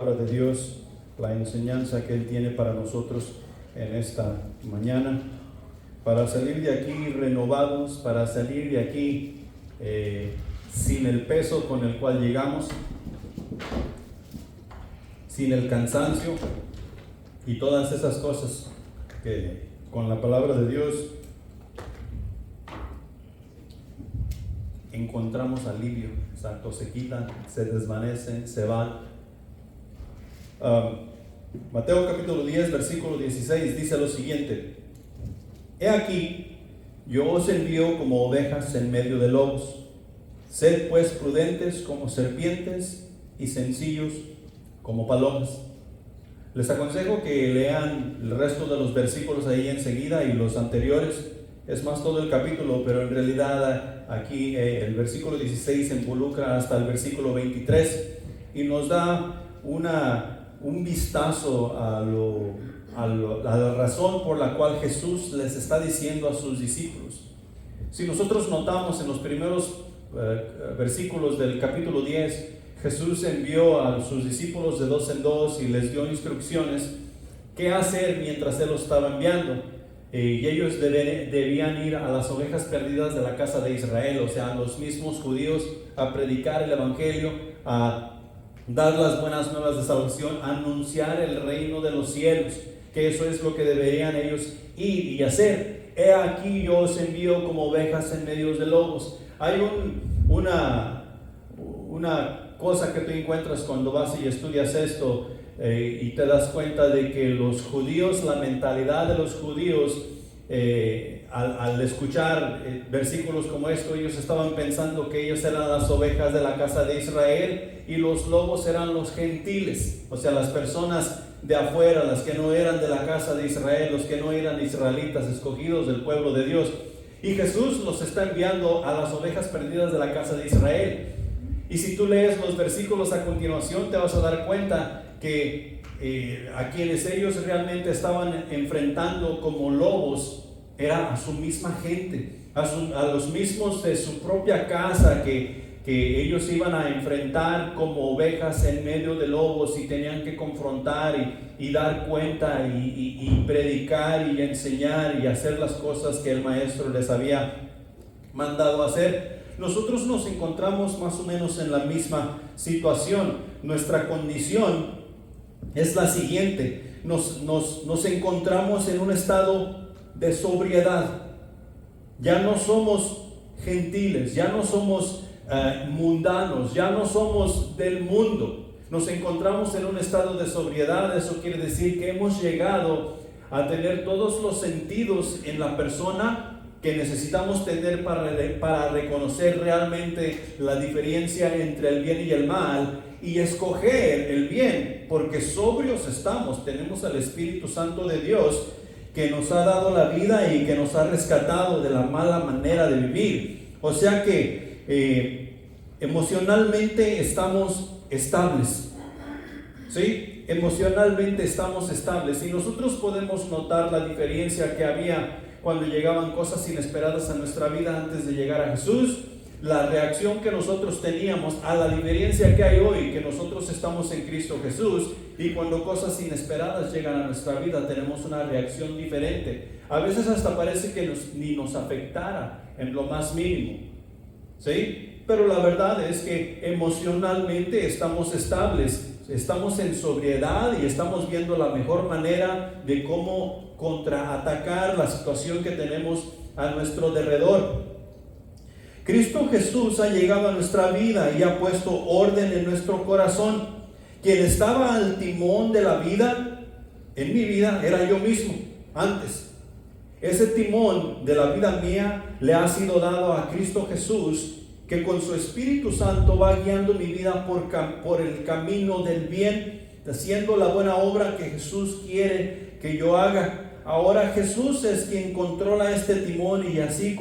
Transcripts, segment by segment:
Palabra de Dios, la enseñanza que Él tiene para nosotros en esta mañana, para salir de aquí renovados, para salir de aquí sin el peso con el cual llegamos, sin el cansancio y todas esas cosas que con la palabra de Dios encontramos alivio. Exacto, se quitan, se desvanecen, se van. Mateo capítulo 10 versículo 16 dice lo siguiente: He aquí, yo os envío como ovejas en medio de lobos. Sed pues prudentes como serpientes y sencillos como palomas. Les aconsejo que lean el resto de los versículos ahí enseguida y los anteriores, es más todo el capítulo, pero en realidad aquí el versículo 16 se involucra hasta el versículo 23 y nos da un vistazo a la razón por la cual Jesús les está diciendo a sus discípulos. Si nosotros notamos en los primeros versículos del capítulo 10, Jesús envió a sus discípulos de dos en dos y les dio instrucciones qué hacer mientras Él los estaba enviando. Y ellos debían ir a las ovejas perdidas de la casa de Israel, o sea, a los mismos judíos, a predicar el evangelio, a dar las buenas nuevas de salvación, anunciar el reino de los cielos, que eso es lo que deberían ellos ir y hacer. He aquí yo os envío como ovejas en medio de lobos. Hay una cosa que tú encuentras cuando vas y estudias esto y te das cuenta de que los judíos, la mentalidad de los judíos, al escuchar versículos como esto, ellos estaban pensando que ellos eran las ovejas de la casa de Israel y los lobos eran los gentiles, o sea, las personas de afuera, las que no eran de la casa de Israel, los que no eran israelitas, escogidos del pueblo de Dios. Y Jesús los está enviando a las ovejas perdidas de la casa de Israel. Y si tú lees los versículos a continuación, te vas a dar cuenta que a quienes ellos realmente estaban enfrentando como lobos era a su misma gente, a los mismos de su propia casa que ellos iban a enfrentar como ovejas en medio de lobos y tenían que confrontar y dar cuenta y predicar y enseñar y hacer las cosas que el maestro les había mandado hacer. Nosotros nos encontramos más o menos en la misma situación. Nuestra condición es la siguiente: nos encontramos en un estado de sobriedad. Ya no somos gentiles, ya no somos mundanos, ya no somos del mundo. Nos encontramos en un estado de sobriedad. Eso quiere decir que hemos llegado a tener todos los sentidos en la persona que necesitamos tener para reconocer realmente la diferencia entre el bien y el mal y escoger el bien, porque sobrios estamos. Tenemos al Espíritu Santo de Dios que nos ha dado la vida y que nos ha rescatado de la mala manera de vivir. O sea que emocionalmente estamos estables, ¿sí? Emocionalmente estamos estables y nosotros podemos notar la diferencia que había cuando llegaban cosas inesperadas a nuestra vida antes de llegar a Jesús. La reacción que nosotros teníamos a la diferencia que hay hoy, que nosotros estamos en Cristo Jesús, y cuando cosas inesperadas llegan a nuestra vida tenemos una reacción diferente. A veces hasta parece que ni nos afectara en lo más mínimo, ¿sí? Pero la verdad es que emocionalmente estamos estables, estamos en sobriedad y estamos viendo la mejor manera de cómo contraatacar la situación que tenemos a nuestro derredor. Cristo Jesús ha llegado a nuestra vida y ha puesto orden en nuestro corazón. Quien estaba al timón de la vida, en mi vida, era yo mismo, antes. Ese timón de la vida mía le ha sido dado a Cristo Jesús, que con su Espíritu Santo va guiando mi vida por el camino del bien, haciendo la buena obra que Jesús quiere que yo haga. Ahora Jesús es quien controla este timón y así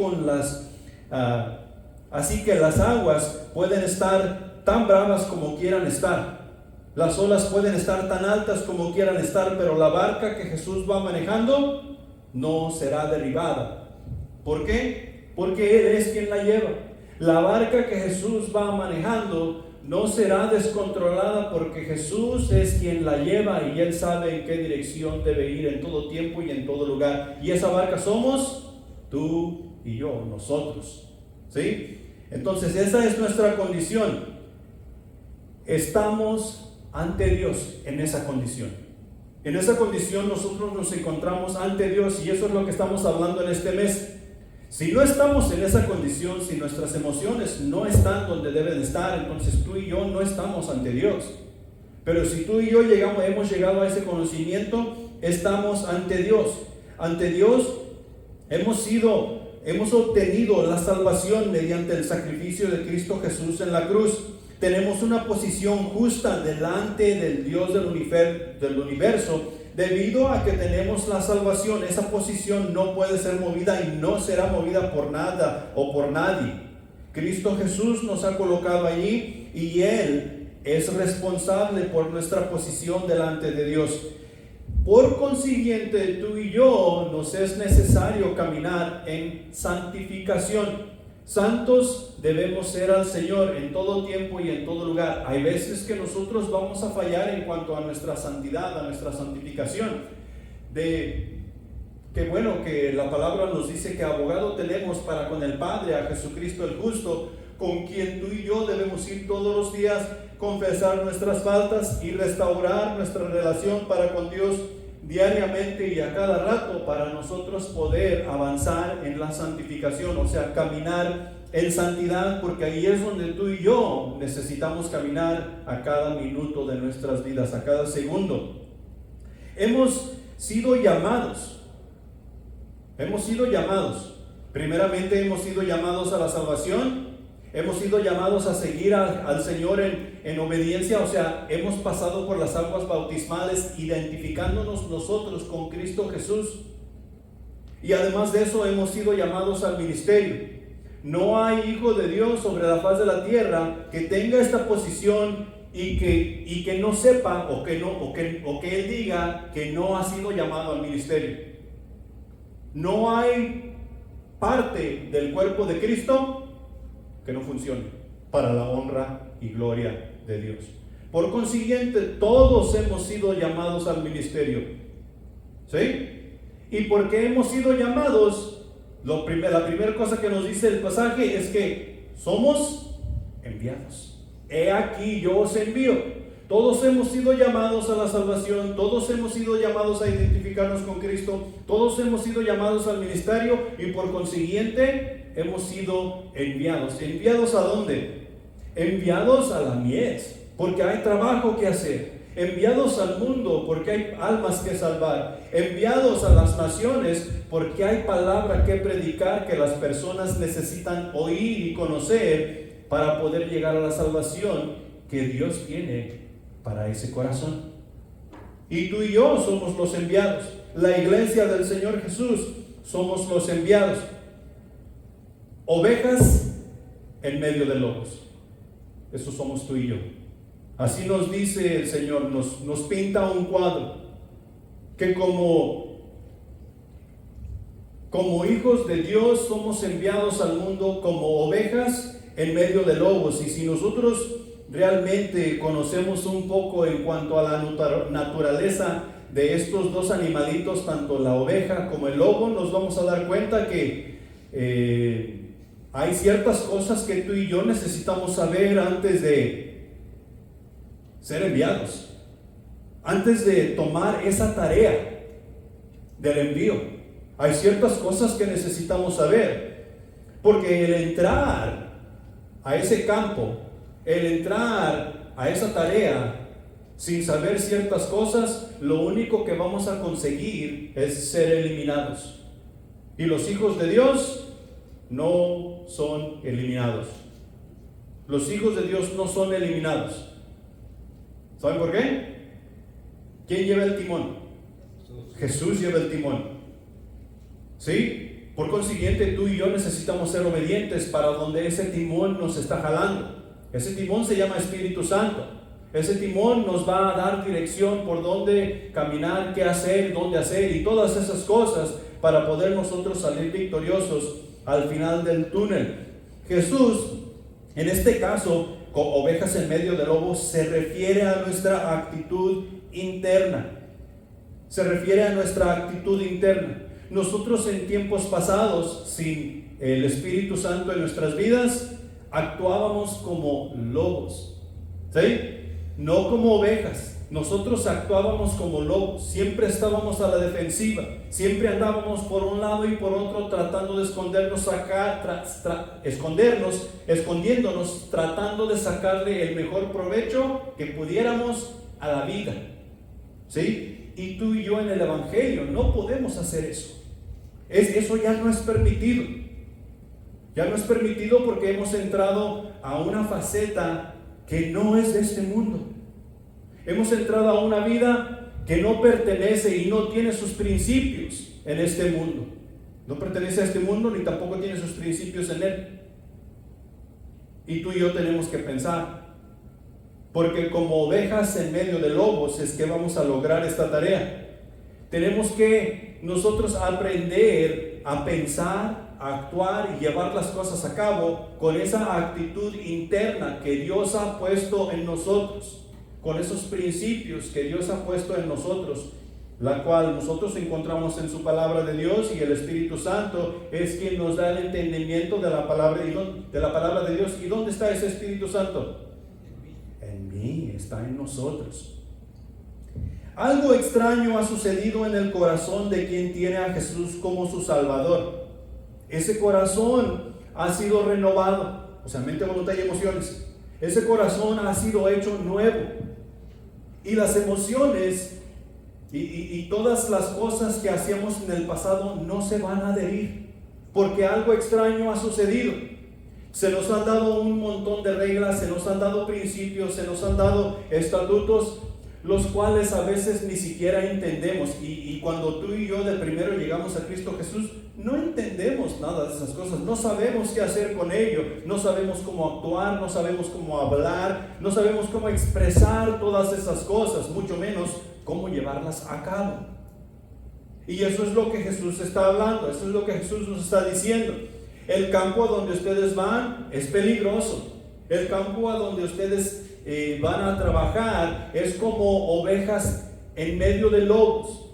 que las aguas pueden estar tan bravas como quieran estar. Las olas pueden estar tan altas como quieran estar, pero la barca que Jesús va manejando no será derribada. ¿Por qué? Porque Él es quien la lleva. La barca que Jesús va manejando no será descontrolada porque Jesús es quien la lleva y Él sabe en qué dirección debe ir en todo tiempo y en todo lugar. Y esa barca somos tú y yo, nosotros. ¿Sí? Entonces esa es nuestra condición. Estamos ante Dios en esa condición. En esa condición nosotros nos encontramos ante Dios y eso es lo que estamos hablando en este mes. Si no estamos en esa condición, si nuestras emociones no están donde deben estar, entonces tú y yo no estamos ante Dios. Pero si tú y yo hemos llegado a ese conocimiento, estamos ante Dios. Ante Dios hemos obtenido la salvación mediante el sacrificio de Cristo Jesús en la cruz. Tenemos una posición justa delante del Dios del universo. Debido a que tenemos la salvación, esa posición no puede ser movida y no será movida por nada o por nadie. Cristo Jesús nos ha colocado allí y Él es responsable por nuestra posición delante de Dios. Por consiguiente, tú y yo nos es necesario caminar en santificación. Santos debemos ser al Señor en todo tiempo y en todo lugar. Hay veces que nosotros vamos a fallar en cuanto a nuestra santidad, a nuestra santificación. Que la palabra nos dice que abogado tenemos para con el Padre, a Jesucristo el justo, con quien tú y yo debemos ir todos los días, confesar nuestras faltas y restaurar nuestra relación para con Dios diariamente y a cada rato para nosotros poder avanzar en la santificación, o sea, caminar en santidad, porque ahí es donde tú y yo necesitamos caminar a cada minuto de nuestras vidas, a cada segundo. Hemos sido llamados, primeramente hemos sido llamados a la salvación. Hemos sido llamados a seguir al Señor en obediencia, o sea, hemos pasado por las aguas bautismales identificándonos nosotros con Cristo Jesús. Y además de eso hemos sido llamados al ministerio. No hay hijo de Dios sobre la faz de la tierra que tenga esta posición y que no sepa o que él diga que no ha sido llamado al ministerio. No hay parte del cuerpo de Cristo que no funcione para la honra y gloria de Dios. Por consiguiente, todos hemos sido llamados al ministerio. ¿Sí? Y porque hemos sido llamados, la primera cosa que nos dice el pasaje es que somos enviados. He aquí yo os envío. Todos hemos sido llamados a la salvación, todos hemos sido llamados a identificarnos con Cristo, todos hemos sido llamados al ministerio y por consiguiente hemos sido enviados. ¿Enviados a dónde? Enviados a la mies, porque hay trabajo que hacer. Enviados al mundo, porque hay almas que salvar. Enviados a las naciones, porque hay palabra que predicar que las personas necesitan oír y conocer para poder llegar a la salvación que Dios tiene para ese corazón. Y tú y yo somos los enviados. La iglesia del Señor Jesús somos los enviados. Ovejas en medio de lobos. Eso somos tú y yo. Así nos dice el Señor, nos pinta un cuadro que como hijos de Dios somos enviados al mundo como ovejas en medio de lobos. Y si nosotros realmente conocemos un poco en cuanto a la naturaleza de estos dos animalitos, tanto la oveja como el lobo, nos vamos a dar cuenta que hay ciertas cosas que tú y yo necesitamos saber antes de ser enviados, antes de tomar esa tarea del envío. Hay ciertas cosas que necesitamos saber, porque el entrar a ese campo, el entrar a esa tarea sin saber ciertas cosas, lo único que vamos a conseguir es ser eliminados. Y los hijos de Dios no son eliminados. Los hijos de Dios no son eliminados. ¿Saben por qué? ¿Quién lleva el timón? Jesús lleva el timón. ¿Sí? Por consiguiente, tú y yo necesitamos ser obedientes para donde ese timón nos está jalando. Ese timón se llama Espíritu Santo. Ese timón nos va a dar dirección por dónde caminar, qué hacer, dónde hacer y todas esas cosas para poder nosotros salir victoriosos al final del túnel. Jesús, en este caso, ovejas en medio de lobos, se refiere a nuestra actitud interna. Se refiere a nuestra actitud interna. Nosotros en tiempos pasados, sin el Espíritu Santo en nuestras vidas, actuábamos como lobos, ¿sí? No como ovejas. Nosotros actuábamos como lobos, siempre estábamos a la defensiva, siempre andábamos por un lado y por otro tratando de escondernos acá, escondiéndonos, tratando de sacarle el mejor provecho que pudiéramos a la vida, ¿sí? Y tú y yo en el Evangelio no podemos hacer eso. Eso ya no es permitido. Ya no es permitido porque hemos entrado a una faceta que no es de este mundo. Hemos entrado a una vida que no pertenece y no tiene sus principios en este mundo. No pertenece a este mundo ni tampoco tiene sus principios en él. Y tú y yo tenemos que pensar, porque como ovejas en medio de lobos es que vamos a lograr esta tarea. Tenemos que nosotros aprender a pensar, a actuar y llevar las cosas a cabo con esa actitud interna que Dios ha puesto en nosotros, con esos principios que Dios ha puesto en nosotros, la cual nosotros encontramos en su palabra de Dios, y el Espíritu Santo es quien nos da el entendimiento de la palabra de Dios. ¿Y dónde está ese Espíritu Santo? En mí, está en nosotros. Algo extraño ha sucedido en el corazón de quien tiene a Jesús como su Salvador. Ese corazón ha sido renovado, o sea, mente, voluntad y emociones. Ese corazón ha sido hecho nuevo. Y las emociones y todas las cosas que hacíamos en el pasado no se van a adherir, porque algo extraño ha sucedido. Se nos han dado un montón de reglas, se nos han dado principios, se nos han dado estatutos, los cuales a veces ni siquiera entendemos. Y cuando tú y yo de primero llegamos a Cristo Jesús, no entendemos nada de esas cosas, no sabemos qué hacer con ello, no sabemos cómo actuar, no sabemos cómo hablar, no sabemos cómo expresar todas esas cosas, mucho menos cómo llevarlas a cabo. Y eso es lo que Jesús está hablando, eso es lo que Jesús nos está diciendo. El campo a donde ustedes van es peligroso. El campo a donde ustedes van a trabajar es como ovejas en medio de lobos.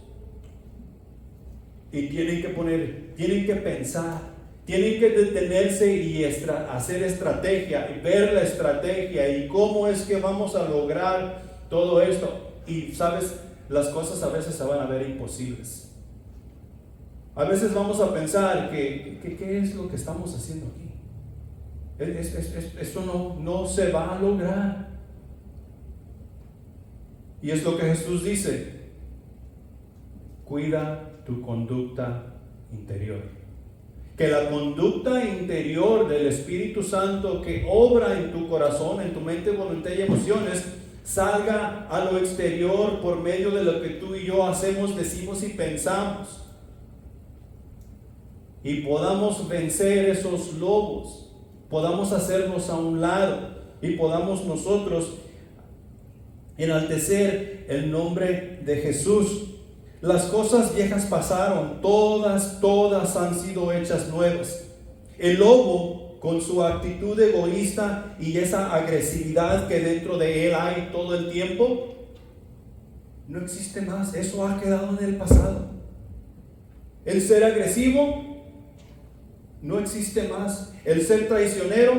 Y tienen que pensar, tienen que detenerse y hacer estrategia, y ver la estrategia y cómo es que vamos a lograr todo esto. Y sabes, las cosas a veces se van a ver imposibles. A veces vamos a pensar que ¿qué es lo que estamos haciendo aquí? Esto no se va a lograr. Y es lo que Jesús dice: cuida tu conducta interior. Que la conducta interior del Espíritu Santo que obra en tu corazón, en tu mente, voluntad y emociones, salga a lo exterior por medio de lo que tú y yo hacemos, decimos y pensamos. Y podamos vencer esos lobos, podamos hacernos a un lado y podamos nosotros enaltecer el nombre de Jesús. Las cosas viejas pasaron, todas han sido hechas nuevas. El lobo, con su actitud egoísta y esa agresividad que dentro de él hay todo el tiempo, no existe más. Eso ha quedado en el pasado. El ser agresivo no existe más. El ser traicionero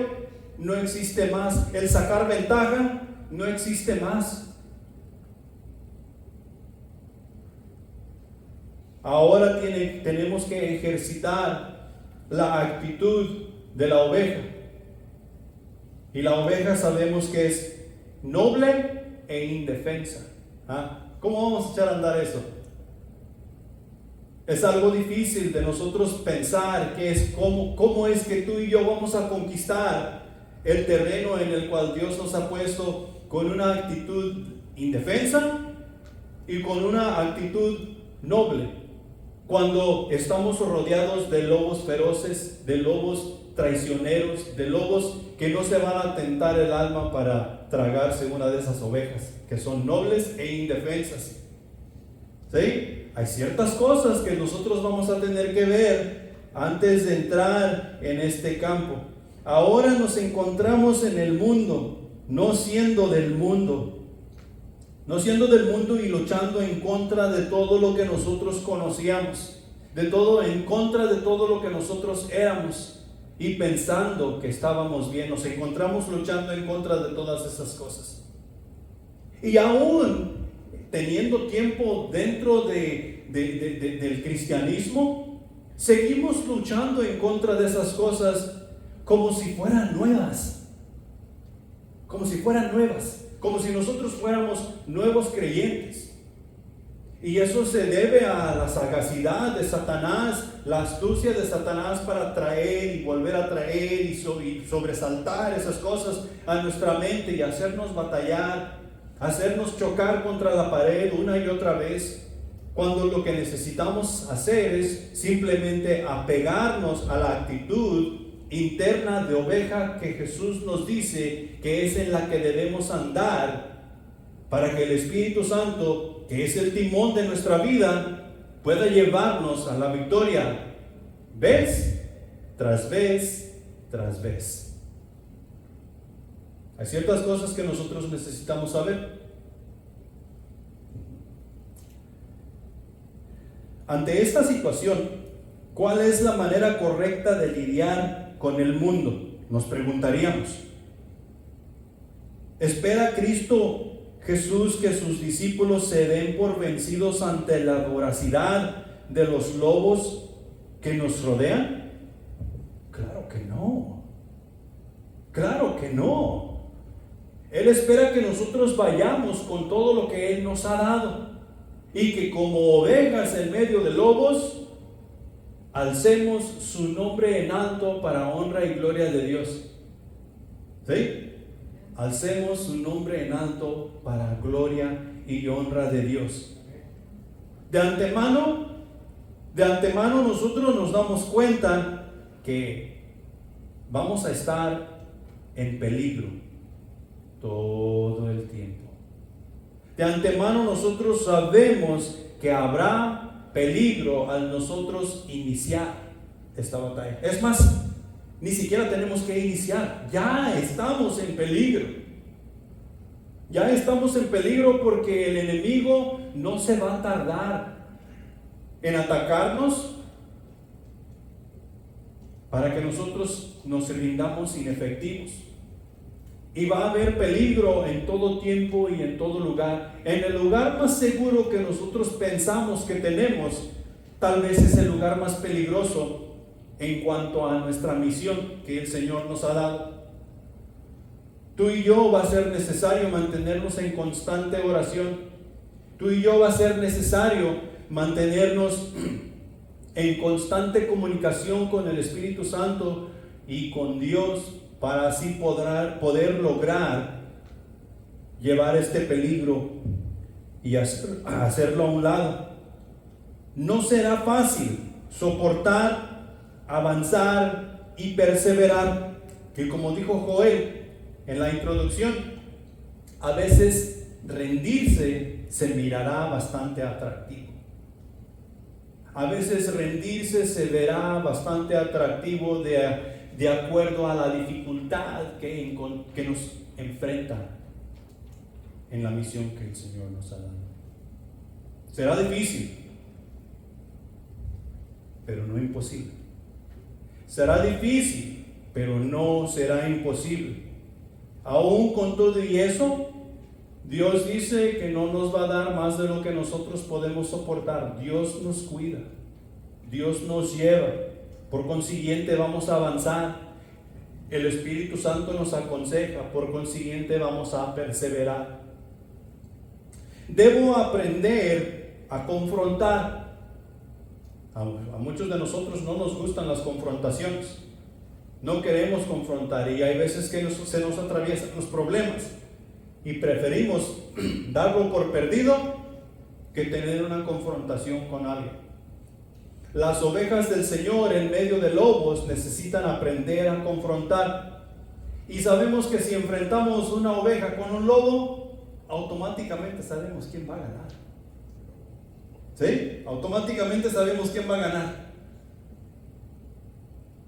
no existe más. El sacar ventaja no existe más. Ahora tenemos que ejercitar la actitud de la oveja. Y la oveja sabemos que es noble e indefensa. ¿Cómo vamos a echar a andar eso? Es algo difícil de nosotros pensar que es cómo es que tú y yo vamos a conquistar el terreno en el cual Dios nos ha puesto, con una actitud indefensa y con una actitud noble, cuando estamos rodeados de lobos feroces, de lobos traicioneros, de lobos que no se van a tentar el alma para tragarse una de esas ovejas, que son nobles e indefensas. ¿Sí? Hay ciertas cosas que nosotros vamos a tener que ver antes de entrar en este campo. Ahora nos encontramos en el mundo, no siendo del mundo, no siendo del mundo y luchando en contra de todo lo que nosotros conocíamos, en contra de todo lo que nosotros éramos, y pensando que estábamos bien, nos encontramos luchando en contra de todas esas cosas. Y aún teniendo tiempo dentro del cristianismo, seguimos luchando en contra de esas cosas como si fueran nuevas, como si nosotros fuéramos nuevos creyentes. Y eso se debe a la sagacidad de Satanás, la astucia de Satanás para traer y volver a traer y sobresaltar esas cosas a nuestra mente y hacernos batallar, hacernos chocar contra la pared una y otra vez, cuando lo que necesitamos hacer es simplemente apegarnos a la actitud interna de oveja que Jesús nos dice que es en la que debemos andar, para que el Espíritu Santo, que es el timón de nuestra vida, pueda llevarnos a la victoria vez tras vez tras vez. Hay ciertas cosas que nosotros necesitamos saber. Ante esta situación, ¿cuál es la manera correcta de lidiar con el mundo? Nos preguntaríamos. ¿Espera Cristo Jesús que sus discípulos se den por vencidos ante la voracidad de los lobos que nos rodean? Claro que no. Claro que no. Él espera que nosotros vayamos con todo lo que Él nos ha dado y que como ovejas en medio de lobos, alcemos su nombre en alto para honra y gloria de Dios. ¿Sí? Alcemos su nombre en alto para gloria y honra de Dios. De antemano nosotros nos damos cuenta que vamos a estar en peligro todo el tiempo. De antemano nosotros sabemos que habrá peligro al nosotros iniciar esta batalla. Es más, ni siquiera tenemos que iniciar, ya estamos en peligro. Ya estamos en peligro porque el enemigo no se va a tardar en atacarnos para que nosotros nos rindamos inefectivos. Y va a haber peligro en todo tiempo y en todo lugar. En el lugar más seguro que nosotros pensamos que tenemos, tal vez es el lugar más peligroso en cuanto a nuestra misión que el Señor nos ha dado. Tú y yo va a ser necesario mantenernos en constante oración. Tú y yo va a ser necesario mantenernos en constante comunicación con el Espíritu Santo y con Dios, para así poder lograr llevar este peligro y hacerlo a un lado. No será fácil soportar, avanzar y perseverar, que como dijo Joel en la introducción, a veces rendirse se mirará bastante atractivo. A veces rendirse se verá bastante atractivo de acuerdo a la dificultad que nos enfrenta en la misión que el Señor nos ha dado. Será difícil, pero no imposible. Será difícil, pero no será imposible. Aún con todo y eso, Dios dice que no nos va a dar más de lo que nosotros podemos soportar. Dios nos cuida, Dios nos lleva. Por consiguiente vamos a avanzar. El Espíritu Santo nos aconseja, por consiguiente vamos a perseverar. Debo aprender a confrontar. A muchos de nosotros no nos gustan las confrontaciones. No queremos confrontar y hay veces que se nos atraviesan los problemas y preferimos darlo por perdido que tener una confrontación con alguien. Las ovejas del Señor en medio de lobos necesitan aprender a confrontar. Y sabemos que si enfrentamos una oveja con un lobo, automáticamente sabemos quién va a ganar. ¿Sí? Automáticamente sabemos quién va a ganar.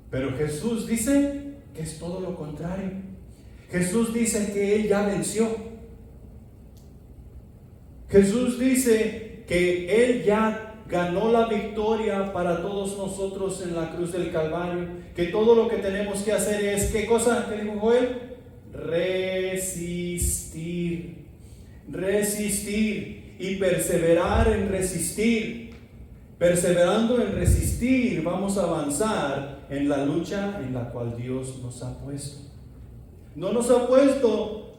Pero Jesús dice que es todo lo contrario. Jesús dice que Él ya venció. Jesús dice que Él ya ganó la victoria para todos nosotros en la cruz del Calvario. Que todo lo que tenemos que hacer es, ¿qué cosa? ¿Qué dijo Joel? Resistir. Resistir y perseverar en resistir. Perseverando en resistir, vamos a avanzar en la lucha en la cual Dios nos ha puesto. No nos ha puesto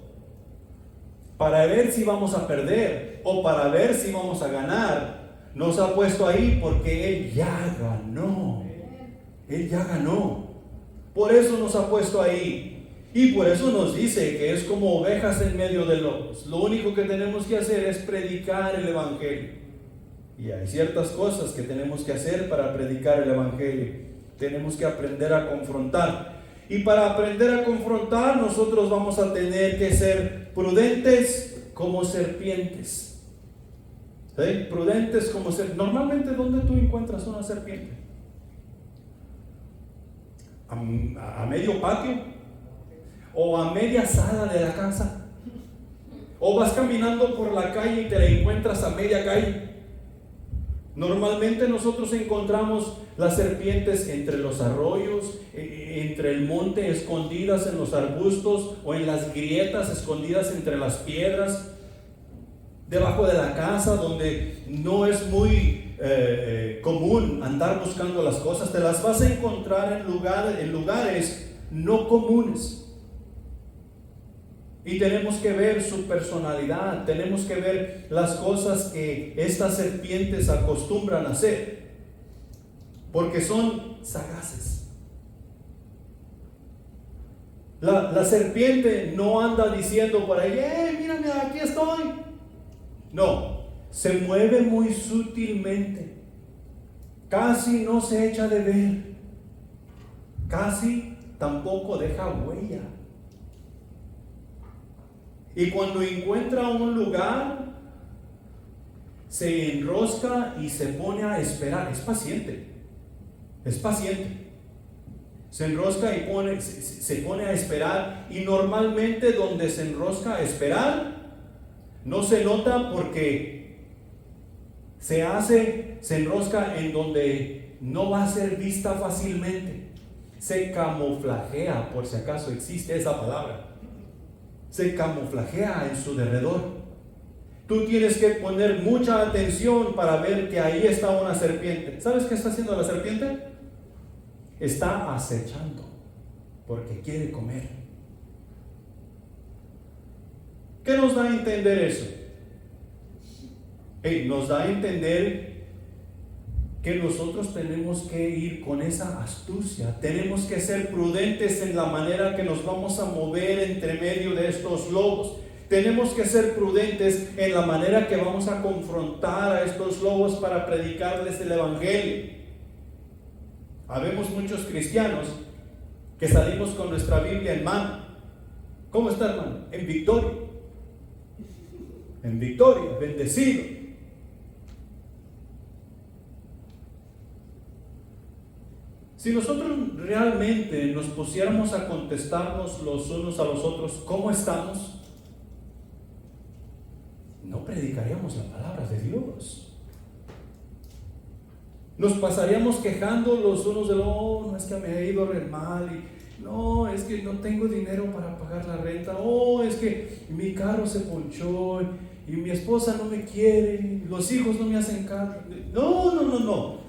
para ver si vamos a perder o para ver si vamos a ganar. Nos ha puesto ahí porque Él ya ganó. Él ya ganó. Por eso nos ha puesto ahí. Y por eso nos dice que es como ovejas en medio de lobos. Lo único que tenemos que hacer es predicar el Evangelio. Y hay ciertas cosas que tenemos que hacer para predicar el Evangelio. Tenemos que aprender a confrontar. Y para aprender a confrontar, nosotros vamos a tener que ser prudentes como serpientes. ¿Sí? Prudentes como serpientes. Normalmente, ¿dónde tú encuentras una serpiente? ¿A medio patio? ¿O a media sala de la casa? ¿O vas caminando por la calle y te la encuentras a media calle? Normalmente nosotros encontramos las serpientes entre los arroyos, entre el monte, escondidas en los arbustos o en las grietas, escondidas entre las piedras, debajo de la casa, donde no es muy común andar buscando las cosas. Te las vas a encontrar en lugares no comunes. Y tenemos que ver su personalidad, tenemos que ver las cosas que estas serpientes acostumbran a hacer, porque son sagaces. La serpiente no anda diciendo por ahí, mírame, aquí estoy. No, se mueve muy sutilmente, casi no se echa de ver, casi tampoco deja huella. Y cuando encuentra un lugar, se enrosca y se pone a esperar. Es paciente. Es paciente. Se enrosca y se pone a esperar. Y normalmente donde se enrosca a esperar, no se nota porque se enrosca en donde no va a ser vista fácilmente. Se camuflajea, por si acaso existe esa palabra. Se camuflajea en su derredor. Tú tienes que poner mucha atención para ver que ahí está una serpiente. ¿Sabes qué está haciendo la serpiente? Está acechando porque quiere comer. ¿Qué nos da a entender eso? Nos da a entender que nosotros tenemos que ir con esa astucia, tenemos que ser prudentes en la manera que nos vamos a mover entre medio de estos lobos, tenemos que ser prudentes en la manera que vamos a confrontar a estos lobos para predicarles el Evangelio. Habemos muchos cristianos que salimos con nuestra Biblia en mano. ¿Cómo está, hermano? En victoria. En victoria, bendecido. Si nosotros realmente nos pusiéramos a contestarnos los unos a los otros, ¿cómo estamos? No predicaríamos la palabra de Dios. Nos pasaríamos quejando los unos de los, no es que me ha ido re mal, y no, es que no tengo dinero para pagar la renta, es que mi carro se ponchó y mi esposa no me quiere, los hijos no me hacen caso. No.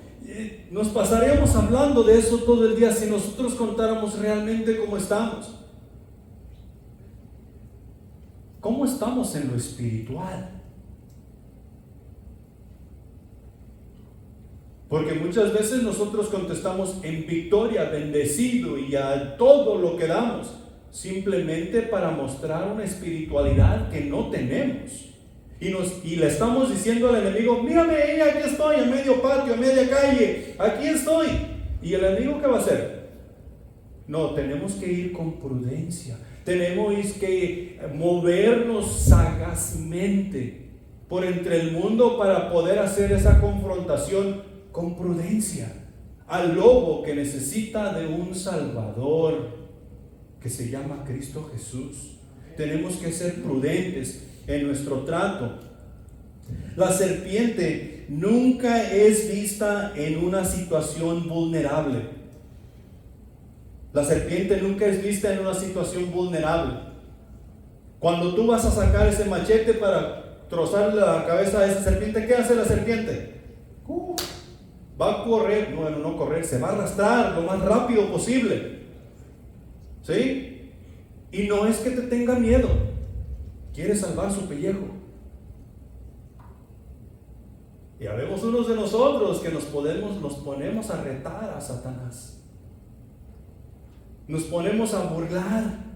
Nos pasaríamos hablando de eso todo el día si nosotros contáramos realmente cómo estamos. ¿Cómo estamos en lo espiritual? Porque muchas veces nosotros contestamos en victoria, bendecido y a todo lo que damos, simplemente para mostrar una espiritualidad que no tenemos. Y le estamos diciendo al enemigo, mírame, aquí estoy, en medio patio, en media calle, aquí estoy. ¿Y el enemigo qué va a hacer? No, tenemos que ir con prudencia, tenemos que movernos sagazmente por entre el mundo para poder hacer esa confrontación con prudencia al lobo que necesita de un salvador. que se llama Cristo Jesús. Tenemos que ser prudentes en nuestro trato. La serpiente nunca es vista en una situación vulnerable. La serpiente nunca es vista en una situación vulnerable. Cuando tú vas a sacar ese machete para trozarle la cabeza a esa serpiente, ¿qué hace la serpiente? Va a correr, no correr, se va a arrastrar lo más rápido posible. ¿Sí? Y no es que te tenga miedo, quiere salvar su pellejo. Y habemos unos de nosotros que nos ponemos a retar a Satanás. Nos ponemos a burlar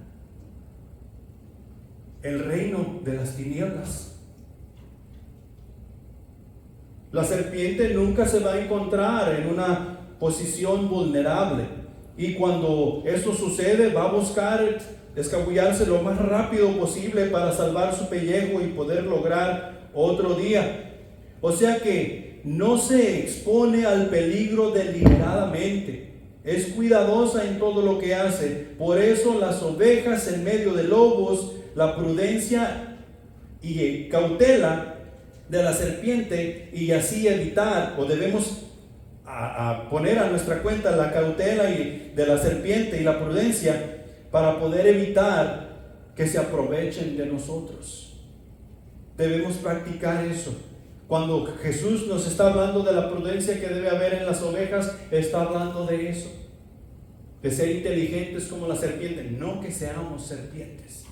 el reino de las tinieblas. La serpiente nunca se va a encontrar en una posición vulnerable. Y cuando eso sucede, va a buscar escabullarse lo más rápido posible para salvar su pellejo y poder lograr otro día. O sea que no se expone al peligro deliberadamente. Es cuidadosa en todo lo que hace. Por eso las ovejas en medio de lobos, la prudencia y cautela de la serpiente, y así evitar, o debemos a poner a nuestra cuenta la cautela de la serpiente y la prudencia para poder evitar que se aprovechen de nosotros. Debemos practicar eso. Cuando Jesús nos está hablando de la prudencia que debe haber en las ovejas, está hablando de eso, de ser inteligentes como la serpiente, no que seamos serpientes,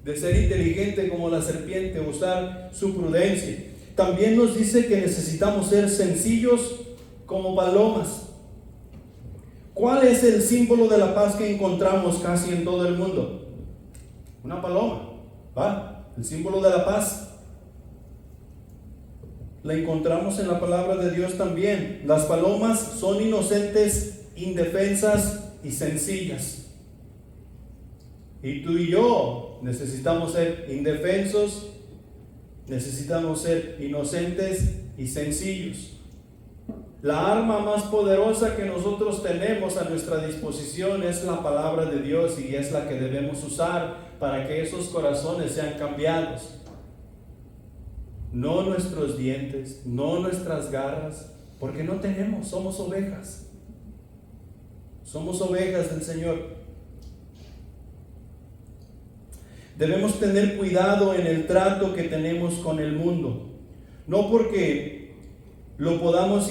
de ser inteligente como la serpiente, usar su prudencia. También nos dice que necesitamos ser sencillos como palomas. ¿Cuál es el símbolo de la paz que encontramos casi en todo el mundo? Una paloma, ¿va? El símbolo de la paz. La encontramos en la palabra de Dios también. Las palomas son inocentes, indefensas y sencillas. Y tú y yo necesitamos ser indefensos, necesitamos ser inocentes y sencillos. La arma más poderosa que nosotros tenemos a nuestra disposición es la palabra de Dios, y es la que debemos usar para que esos corazones sean cambiados. No nuestros dientes, no nuestras garras, porque no tenemos, somos ovejas. Somos ovejas del Señor. Debemos tener cuidado en el trato que tenemos con el mundo. No porque lo podamos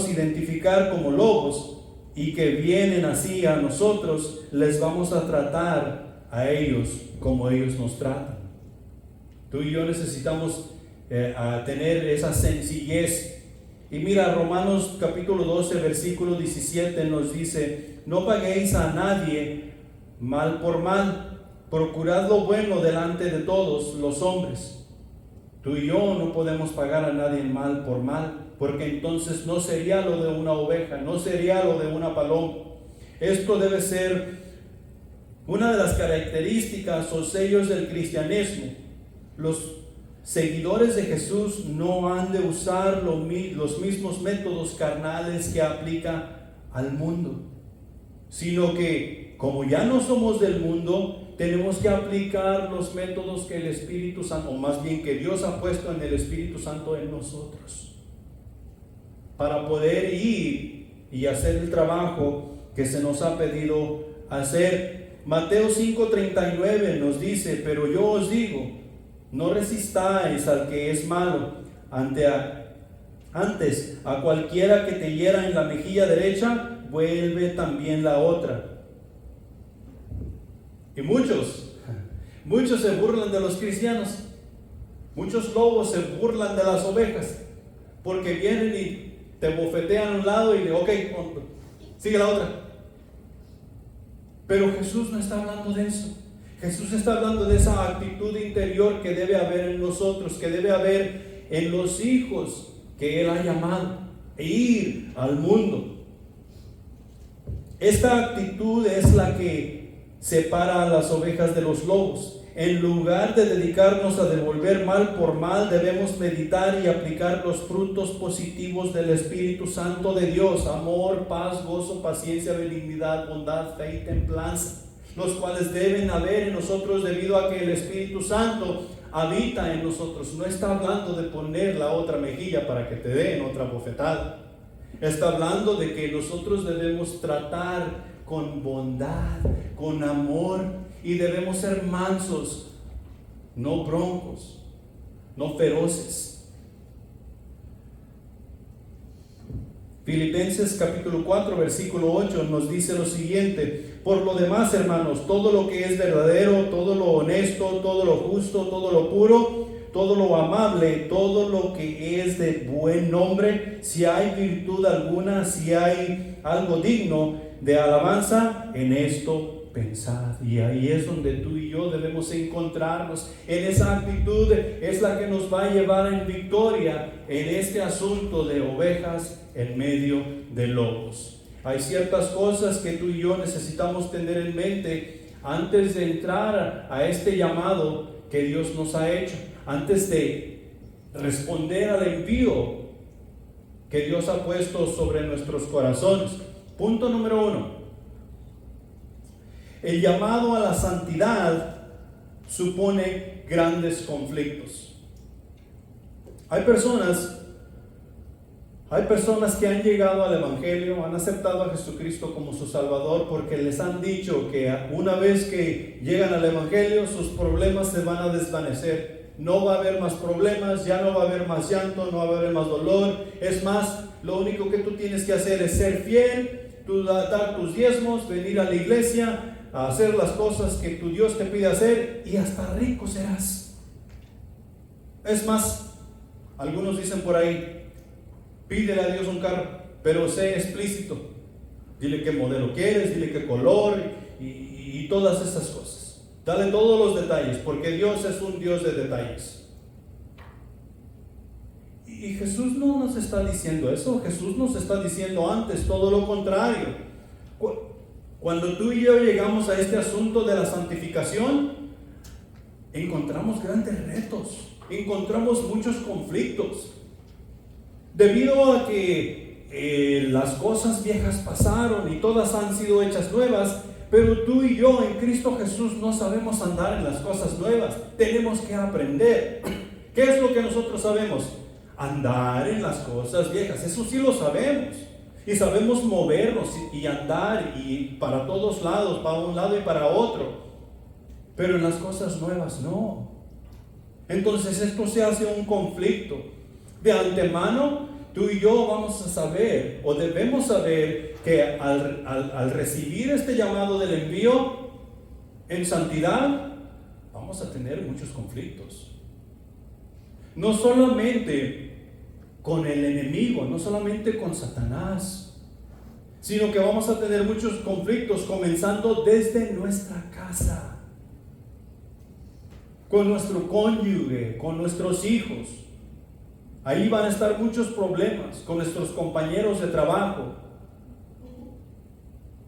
identificar como lobos y que vienen así a nosotros, les vamos a tratar a ellos como ellos nos tratan. Tú y yo necesitamos tener esa sencillez. Y mira, Romanos capítulo 12, versículo 17 nos dice: no paguéis a nadie mal por mal, procurad lo bueno delante de todos los hombres. Tú y yo no podemos pagar a nadie mal por mal, porque entonces no sería lo de una oveja, no sería lo de una paloma. Esto debe ser una de las características o sellos del cristianismo. Los seguidores de Jesús no han de usar los mismos métodos carnales que aplica al mundo, sino que como ya no somos del mundo, tenemos que aplicar los métodos que el Espíritu Santo, o más bien que Dios ha puesto en el Espíritu Santo en nosotros, para poder ir y hacer el trabajo que se nos ha pedido hacer. Mateo 5:39 nos dice: pero yo os digo, no resistáis al que es malo, antes a cualquiera que te hiera en la mejilla derecha, vuelve también la otra. Y muchos se burlan de los cristianos. Muchos lobos se burlan de las ovejas, porque vienen y te bofetean a un lado y ok, sigue la otra. Pero Jesús no está hablando de eso. Jesús está hablando de esa actitud interior que debe haber en nosotros, que debe haber en los hijos que Él ha llamado e ir al mundo. Esta actitud es la que separa a las ovejas de los lobos. en lugar de dedicarnos a devolver mal por mal, debemos meditar y aplicar los frutos positivos del Espíritu Santo de Dios: amor, paz, gozo, paciencia, benignidad, bondad, fe y templanza, los cuales deben haber en nosotros debido a que el Espíritu Santo habita en nosotros. No está hablando de poner la otra mejilla para que te den otra bofetada. Está hablando de que nosotros debemos tratar con bondad, con amor, y debemos ser mansos, no broncos, no feroces. Filipenses capítulo 4 versículo 8 nos dice lo siguiente: por lo demás, hermanos, todo lo que es verdadero, todo lo honesto, todo lo justo, todo lo puro, todo lo amable, todo lo que es de buen nombre, si hay virtud alguna, si hay algo digno de alabanza, en esto pensad. Y ahí es donde tú y yo debemos encontrarnos. En esa actitud es la que nos va a llevar en victoria en este asunto de ovejas en medio de lobos. Hay ciertas cosas que tú y yo necesitamos tener en mente antes de entrar a este llamado que Dios nos ha hecho, antes de responder al envío que Dios ha puesto sobre nuestros corazones. Punto número 1: el llamado a la santidad supone grandes conflictos. Hay personas que han llegado al Evangelio, han aceptado a Jesucristo como su Salvador, porque les han dicho que una vez que llegan al Evangelio, sus problemas se van a desvanecer. No va a haber más problemas, ya no va a haber más llanto, no va a haber más dolor. Es más, lo único que tú tienes que hacer es ser fiel, tú dar tus diezmos, venir a la iglesia, a hacer las cosas que tu Dios te pide hacer, y hasta rico serás. Es más, algunos dicen por ahí: pídele a Dios un carro, pero sé explícito. Dile qué modelo quieres, dile qué color y todas esas cosas. Dale todos los detalles, porque Dios es un Dios de detalles. Y Jesús no nos está diciendo eso. Jesús nos está diciendo antes todo lo contrario. Cuando tú y yo llegamos a este asunto de la santificación, encontramos grandes retos, encontramos muchos conflictos. Debido a que las cosas viejas pasaron y todas han sido hechas nuevas, pero tú y yo en Cristo Jesús no sabemos andar en las cosas nuevas. Tenemos que aprender. ¿Qué es lo que nosotros sabemos? Andar en las cosas viejas. Eso sí lo sabemos. Y sabemos movernos y andar y para todos lados, para un lado y para otro. Pero en las cosas nuevas no. Entonces esto se hace un conflicto. De antemano, tú y yo vamos a saber, o debemos saber, que al recibir este llamado del envío en santidad, vamos a tener muchos conflictos. No solamente con el enemigo, no solamente con Satanás, sino que vamos a tener muchos conflictos comenzando desde nuestra casa, con nuestro cónyuge, con nuestros hijos. Ahí van a estar muchos problemas, con nuestros compañeros de trabajo,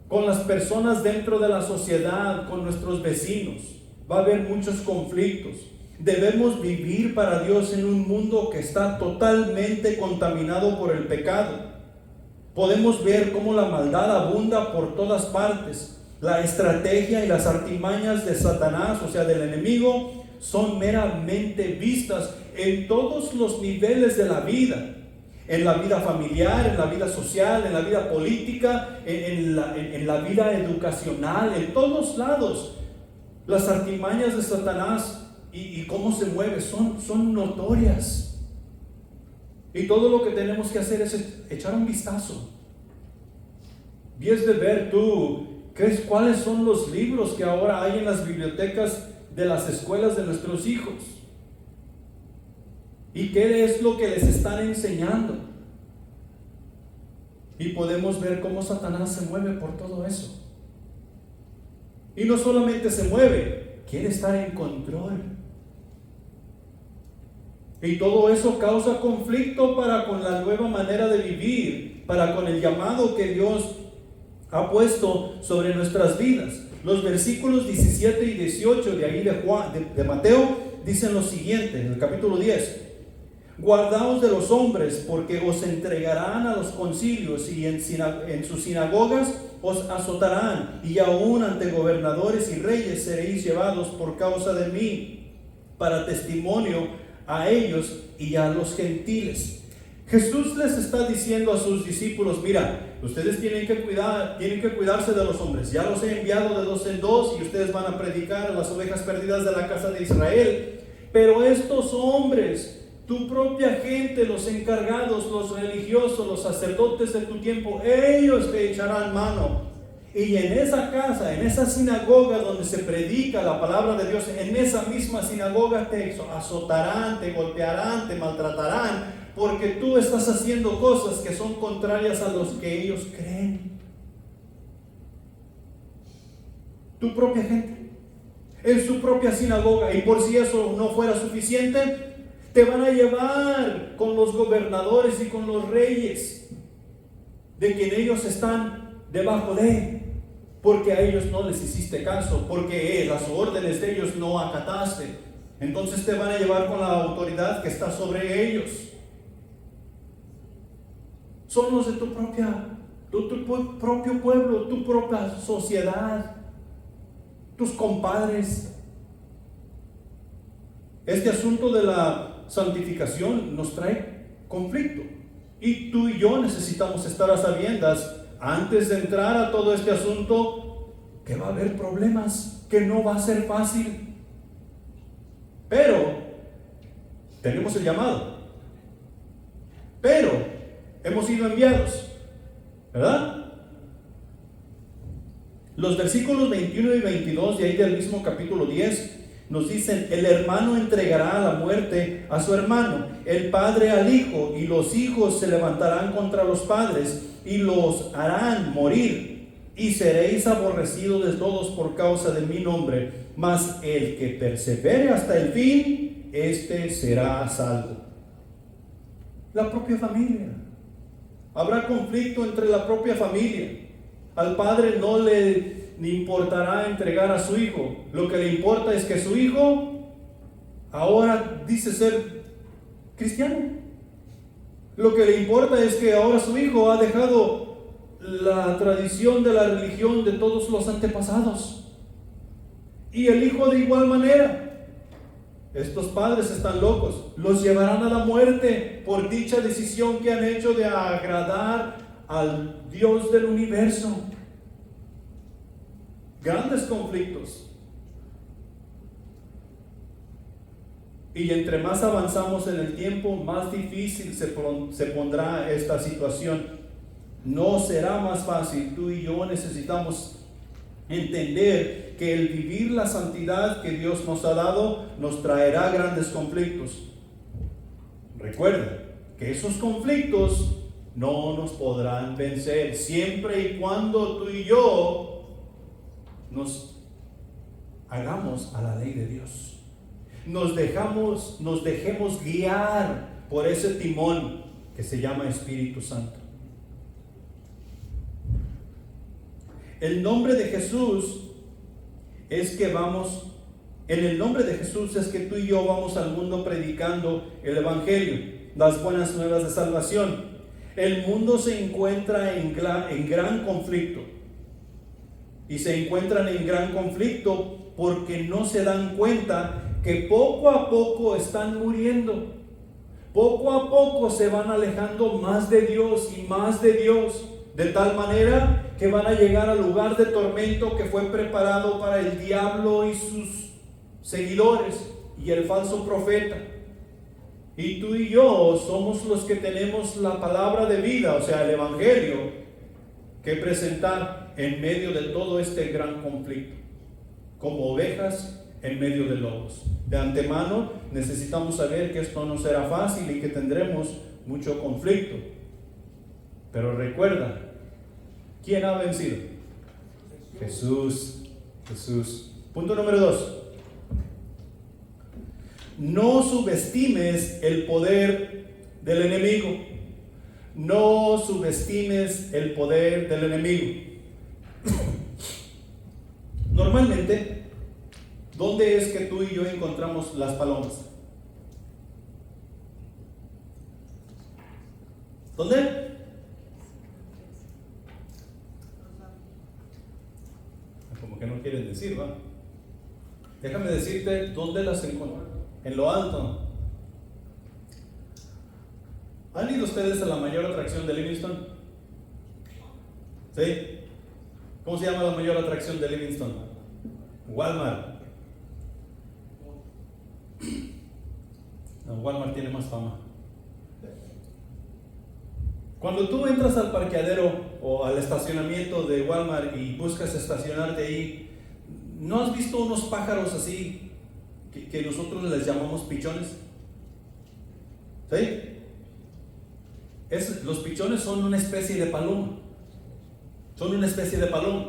con las personas dentro de la sociedad, con nuestros vecinos. Va a haber muchos conflictos. Debemos vivir para Dios en un mundo que está totalmente contaminado por el pecado. Podemos ver cómo la maldad abunda por todas partes. La estrategia y las artimañas de Satanás, o sea, del enemigo, son meramente vistas en todos los niveles de la vida. En la vida familiar, en la vida social, en la vida política, en la vida educacional, en todos lados. Las artimañas de Satanás y cómo se mueve son notorias. Y todo lo que tenemos que hacer es echar un vistazo. Y es de ver tú, cuáles son los libros que ahora hay en las bibliotecas de las escuelas de nuestros hijos. ¿Y qué es lo que les están enseñando? Y podemos ver cómo Satanás se mueve por todo eso. Y no solamente se mueve, quiere estar en control. Y todo eso causa conflicto para con la nueva manera de vivir, para con el llamado que Dios ha puesto sobre nuestras vidas. Los versículos 17 y 18 de ahí de Mateo dicen lo siguiente, en el capítulo 10. Guardaos de los hombres, porque os entregarán a los concilios y en sus sinagogas os azotarán, y aún ante gobernadores y reyes seréis llevados por causa de mí, para testimonio a ellos y a los gentiles. Jesús les está diciendo a sus discípulos: mira, ustedes tienen que cuidarse de los hombres. Ya los he enviado de dos en dos y ustedes van a predicar a las ovejas perdidas de la casa de Israel. Pero estos hombres, tu propia gente, los encargados, los religiosos, los sacerdotes de tu tiempo, ellos te echarán mano. Y en esa casa, en esa sinagoga donde se predica la palabra de Dios, en esa misma sinagoga te azotarán, te golpearán, te maltratarán, porque tú estás haciendo cosas que son contrarias a los que ellos creen. Tu propia gente, en su propia sinagoga. Y por si eso no fuera suficiente, te van a llevar con los gobernadores y con los reyes, de quien ellos están debajo de, porque a ellos no les hiciste caso, porque las órdenes de ellos no acataste. Entonces te van a llevar con la autoridad que está sobre ellos. Son los de tu propio pueblo, tu propia sociedad, tus compadres. Este asunto de la santificación nos trae conflicto, y tú y yo necesitamos estar a sabiendas, antes de entrar a todo este asunto, que va a haber problemas, que no va a ser fácil, pero tenemos el llamado, pero hemos sido enviados, ¿verdad? Los versículos 21 y 22 de ahí del mismo capítulo 10 nos dicen: el hermano entregará a la muerte a su hermano, el padre al hijo, y los hijos se levantarán contra los padres y los harán morir, y seréis aborrecidos de todos por causa de mi nombre, mas el que persevere hasta el fin, este será salvo. La propia familia. Habrá conflicto entre la propia familia. Al padre no le importará entregar a su hijo. Lo que le importa es que su hijo ahora dice ser cristiano. Lo que le importa es que ahora su hijo ha dejado la tradición de la religión de todos los antepasados. Y el hijo de igual manera. Estos padres están locos. Los llevarán a la muerte por dicha decisión que han hecho de agradar al Dios del universo. Grandes conflictos. Y entre más avanzamos en el tiempo, más difícil se pondrá esta situación. No será más fácil. Tú y yo necesitamos entender que el vivir la santidad que Dios nos ha dado nos traerá grandes conflictos. Recuerda que esos conflictos no nos podrán vencer siempre y cuando tú y yo nos hagamos a la ley de Dios. Nos dejemos guiar por ese timón que se llama Espíritu Santo. El nombre de Jesús es que en el nombre de Jesús es que tú y yo vamos al mundo predicando el Evangelio, las buenas nuevas de salvación. El mundo se encuentra en gran conflicto. Y se encuentran en gran conflicto porque no se dan cuenta que poco a poco están muriendo. Poco a poco se van alejando más de Dios y más de Dios, de tal manera que van a llegar al lugar de tormento que fue preparado para el diablo y sus seguidores y el falso profeta. Y tú y yo somos los que tenemos la palabra de vida, o sea, el Evangelio, que presentar en medio de todo este gran conflicto, como ovejas en medio de lobos. De antemano necesitamos saber que esto no será fácil y que tendremos mucho conflicto. Pero recuerda, ¿quién ha vencido? Jesús. Punto número 2. No subestimes el poder del enemigo. No subestimes el poder del enemigo. Normalmente, ¿dónde es que tú y yo encontramos las palomas? ¿Dónde? Como que no quieren decir, ¿va? Déjame decirte dónde las encuentran. En lo alto. ¿Han ido ustedes a la mayor atracción de Livingston? ¿Sí? ¿Cómo se llama la mayor atracción de Livingston? Walmart. No, Walmart tiene más fama. Cuando tú entras al parqueadero o al estacionamiento de Walmart y buscas estacionarte ahí, ¿no has visto unos pájaros así que nosotros les llamamos pichones? ¿Sí? Los pichones son una especie de paloma. Son una especie de paloma.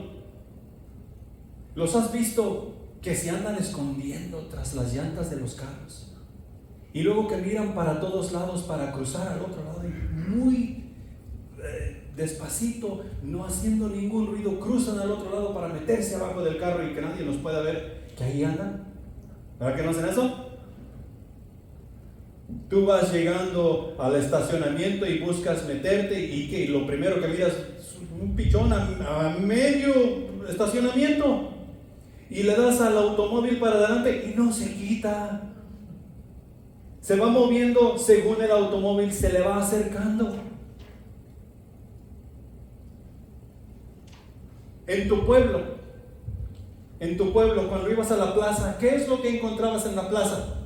¿Los has visto que se andan escondiendo tras las llantas de los carros? Y luego que miran para todos lados para cruzar al otro lado y muy despacito, no haciendo ningún ruido, cruzan al otro lado para meterse abajo del carro y que nadie los pueda ver que ahí andan. ¿Verdad que no hacen eso? Tú vas llegando al estacionamiento y buscas meterte y que lo primero que miras es un pichón a medio estacionamiento y le das al automóvil para adelante y no se quita. Se va moviendo según el automóvil se le va acercando. En tu pueblo, cuando ibas a la plaza, ¿qué es lo que encontrabas en la plaza?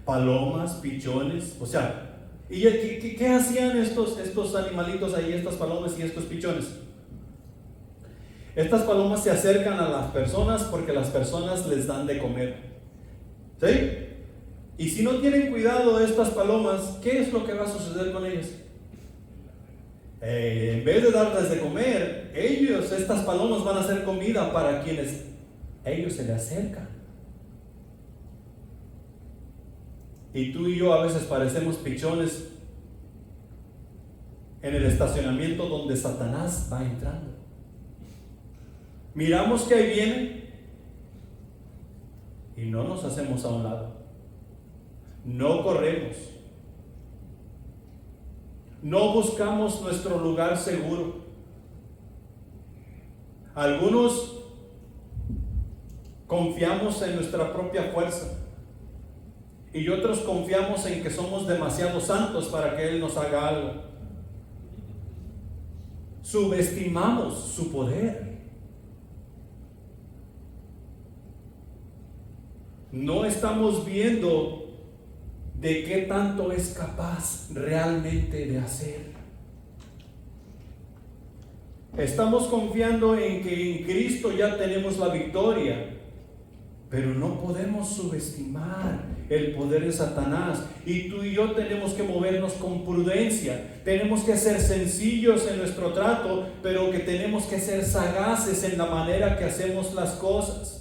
Palomas, pichones, o sea, ¿y qué hacían estos animalitos ahí, estas palomas y estos pichones? Estas palomas se acercan a las personas porque las personas les dan de comer, ¿sí? Y si no tienen cuidado estas palomas, ¿qué es lo que va a suceder con ellas? En vez de darles de comer, estas palomas van a hacer comida para quienes ellos se le acercan. Y tú y yo a veces parecemos pichones en el estacionamiento donde Satanás va entrando. Miramos que ahí viene y no nos hacemos a un lado. No corremos. No buscamos nuestro lugar seguro. Algunos confiamos en nuestra propia fuerza y otros confiamos en que somos demasiado santos para que Él nos haga algo. Subestimamos su poder. No estamos viendo de qué tanto es capaz realmente de hacer. Estamos confiando en que en Cristo ya tenemos la victoria, pero no podemos subestimar el poder de Satanás. Y tú y yo tenemos que movernos con prudencia, tenemos que ser sencillos en nuestro trato, pero que tenemos que ser sagaces en la manera que hacemos las cosas.